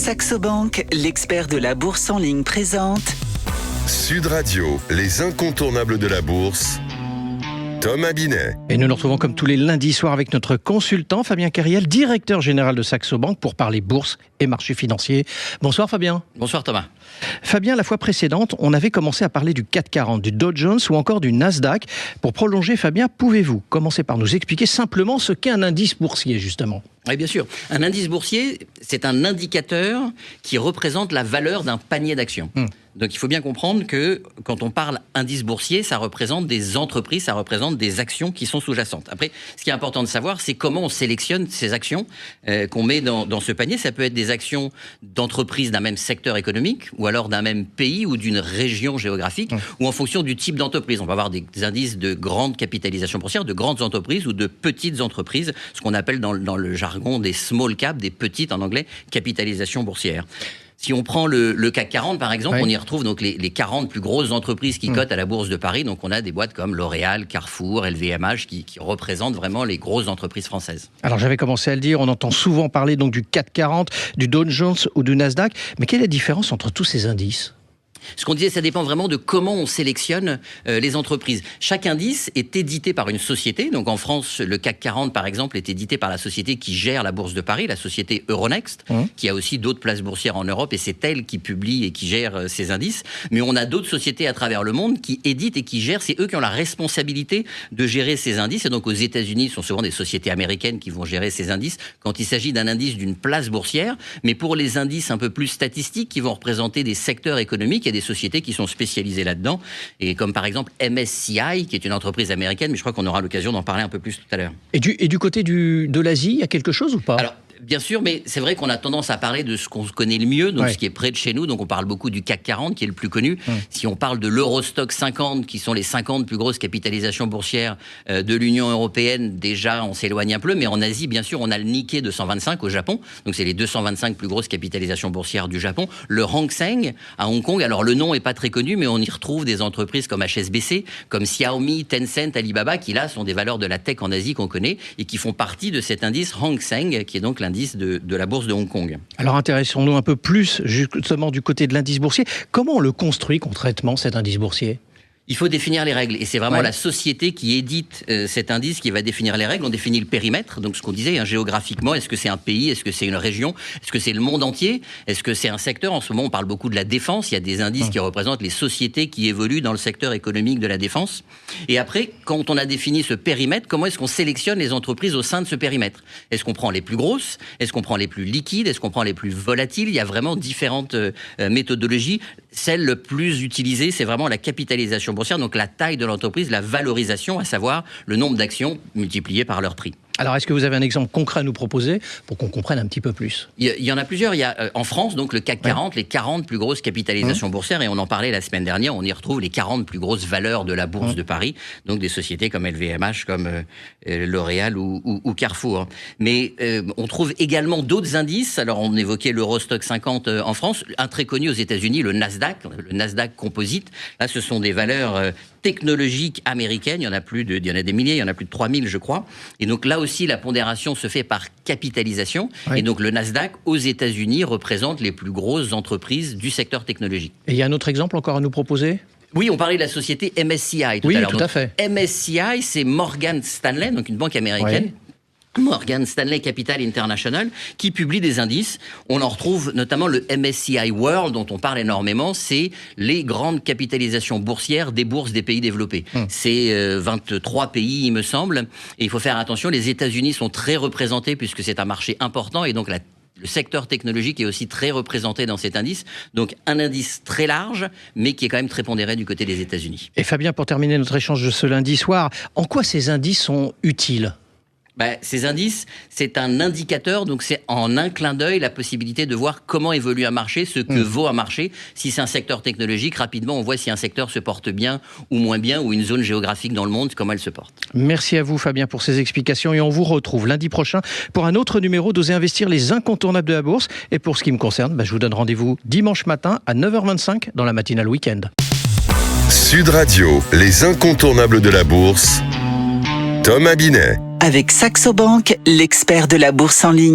Saxo Bank, l'expert de la bourse en ligne présente Sud Radio, les incontournables de la bourse. Thomas Binet. Et nous nous retrouvons comme tous les lundis soirs avec notre consultant Fabien Cariel, directeur général de Saxo Bank, pour parler bourse et marché financier. Bonsoir Fabien. Bonsoir Thomas. Fabien, la fois précédente, on avait commencé à parler du CAC 40, du Dow Jones ou encore du Nasdaq. Pour prolonger, Fabien, pouvez-vous commencer par nous expliquer simplement ce qu'est un indice boursier, justement ? Oui, bien sûr. Un indice boursier, c'est un indicateur qui représente la valeur d'un panier d'actions. Donc il faut bien comprendre que quand on parle indice boursier, ça représente des entreprises, ça représente des actions qui sont sous-jacentes. Après, ce qui est important de savoir, c'est comment on sélectionne ces actions qu'on met dans ce panier. Ça peut être des actions d'entreprises d'un même secteur économique, ou alors d'un même pays ou d'une région géographique, ou en fonction du type d'entreprise. On va avoir des indices de grande capitalisation boursière, de grandes entreprises ou de petites entreprises, ce qu'on appelle dans le jargon des small cap, des petites en anglais, capitalisation boursière. Si on prend le CAC 40, par exemple, on y retrouve donc les 40 plus grosses entreprises qui cotent à la Bourse de Paris. Donc, on a des boîtes comme L'Oréal, Carrefour, LVMH qui représentent vraiment les grosses entreprises françaises. Alors, j'avais commencé à le dire, on entend souvent parler donc du CAC 40, du Dow Jones ou du Nasdaq. Mais quelle est la différence entre tous ces indices ? Ce qu'on disait, ça dépend vraiment de comment on sélectionne les entreprises. Chaque indice est édité par une société. Donc en France, le CAC 40, par exemple, est édité par la société qui gère la Bourse de Paris, la société Euronext, qui a aussi d'autres places boursières en Europe, et c'est elle qui publie et qui gère ces indices. Mais on a d'autres sociétés à travers le monde qui éditent et qui gèrent. C'est eux qui ont la responsabilité de gérer ces indices. Et donc aux États-Unis, ce sont souvent des sociétés américaines qui vont gérer ces indices quand il s'agit d'un indice d'une place boursière. Mais pour les indices un peu plus statistiques qui vont représenter des secteurs économiques, il y a des sociétés qui sont spécialisées là-dedans, et comme par exemple MSCI, qui est une entreprise américaine, mais je crois qu'on aura l'occasion d'en parler un peu plus tout à l'heure. Et du côté de l'Asie, il y a quelque chose ou pas ? Alors, bien sûr, mais c'est vrai qu'on a tendance à parler de ce qu'on connaît le mieux, donc ce qui est près de chez nous. Donc on parle beaucoup du CAC 40, qui est le plus connu. Si on parle de l'Eurostock 50, qui sont les 50 plus grosses capitalisations boursières de l'Union européenne, déjà on s'éloigne un peu. Mais en Asie, bien sûr, on a le Nikkei 225 au Japon. Donc c'est les 225 plus grosses capitalisations boursières du Japon. Le Hang Seng à Hong Kong. Alors le nom est pas très connu, mais on y retrouve des entreprises comme HSBC, comme Xiaomi, Tencent, Alibaba, qui là sont des valeurs de la tech en Asie qu'on connaît et qui font partie de cet indice Hang Seng, qui est donc l'indice de la bourse de Hong Kong. Alors intéressons-nous un peu plus justement du côté de l'indice boursier. Comment on le construit concrètement, cet indice boursier ? Il faut définir les règles, et c'est vraiment la société qui édite cet indice qui va définir les règles. On définit le périmètre, donc ce qu'on disait géographiquement, est-ce que c'est un pays, est-ce que c'est une région, est-ce que c'est le monde entier, est-ce que c'est un secteur. En ce moment, on parle beaucoup de la défense, il y a des indices qui représentent les sociétés qui évoluent dans le secteur économique de la défense. Et après, quand on a défini ce périmètre, comment est-ce qu'on sélectionne les entreprises au sein de ce périmètre ? Est-ce qu'on prend les plus grosses ? Est-ce qu'on prend les plus liquides ? Est-ce qu'on prend les plus volatiles ? Il y a vraiment différentes méthodologies. Celle le plus utilisée, c'est vraiment la capitalisation boursière, donc la taille de l'entreprise, la valorisation, à savoir le nombre d'actions multiplié par leur prix. Alors, est-ce que vous avez un exemple concret à nous proposer pour qu'on comprenne un petit peu plus ? Il y en a plusieurs. Il y a en France, donc le CAC 40, les 40 plus grosses capitalisations boursières, et on en parlait la semaine dernière, on y retrouve les 40 plus grosses valeurs de la Bourse de Paris, donc des sociétés comme LVMH, comme L'Oréal ou Carrefour. Mais on trouve également d'autres indices. Alors, on évoquait l'Eurostock 50 en France, un très connu aux États-Unis, le Nasdaq Composite. Là, ce sont des valeurs technologiques américaines. Il y en a des milliers, il y en a plus de 3000, je crois. Et donc là aussi, la pondération se fait par capitalisation. Et donc le Nasdaq, aux États-Unis, représente les plus grosses entreprises du secteur technologique. Et il y a un autre exemple encore à nous proposer ? Oui, on parlait de la société MSCI tout à l'heure. Oui, tout à fait. MSCI, c'est Morgan Stanley, donc une banque américaine. Morgan Stanley Capital International, qui publie des indices. On en retrouve notamment le MSCI World, dont on parle énormément. C'est les grandes capitalisations boursières des bourses des pays développés. C'est 23 pays, il me semble. Et il faut faire attention, les États-Unis sont très représentés puisque c'est un marché important et donc le secteur technologique est aussi très représenté dans cet indice. Donc un indice très large, mais qui est quand même très pondéré du côté des États-Unis. Et Fabien, pour terminer notre échange de ce lundi soir, en quoi ces indices sont utiles ? Ces indices, c'est un indicateur, donc c'est en un clin d'œil la possibilité de voir comment évolue un marché, ce que vaut un marché. Si c'est un secteur technologique, rapidement on voit si un secteur se porte bien ou moins bien, ou une zone géographique dans le monde, comment elle se porte. Merci à vous Fabien pour ces explications, et on vous retrouve lundi prochain pour un autre numéro d'Oser Investir, les incontournables de la bourse. Et pour ce qui me concerne, je vous donne rendez-vous dimanche matin à 9h25 dans la matinale week-end. Sud Radio, les incontournables de la bourse. Thomas Binet. avec Saxo Bank, l'expert de la bourse en ligne.